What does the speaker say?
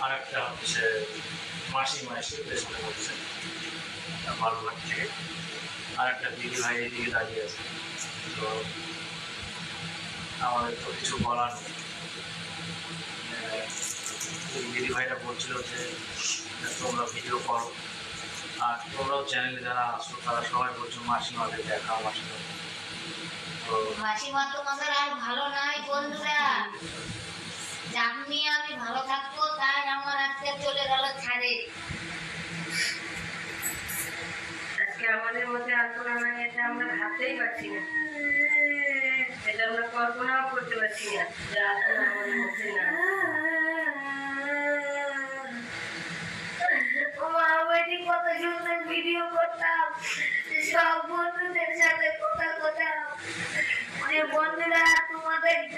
আর একটা হচ্ছে মাসিমা এসে পেছনে বলছে বালুঘাট থেকে, আর একটা দিদি ভাই এদিকে দাঁড়িয়ে আছে। তো আমাদের তো কিছু বলার নেই। দিদি ভাইটা বলছিল যে তোমরা ভিডিও করো, আর তোমরাও চ্যানেলে যারা আসো তারা সবাই বলছো মাসিমাকে দেখাও, মাসিমা। তো মাসিমা তোমাদের আর ভালো নাই বন্ধুরা, জানি আমি ভালো থাকবো তাই আমার আজকে চলে গেল ছাড়ে। আজকে আমাদের মধ্যে আলোচনা নাই, এটা আমরা ভাবতেই পারছি না, এটা আমরা কল্পনাও করতে পারছি না যে আলোচনা আমাদের মধ্যে না। কত সুন্দর ভিডিও করতাম, সব বন্ধুদের সাথে কথা কথা, বন্ধুরা তোমাদের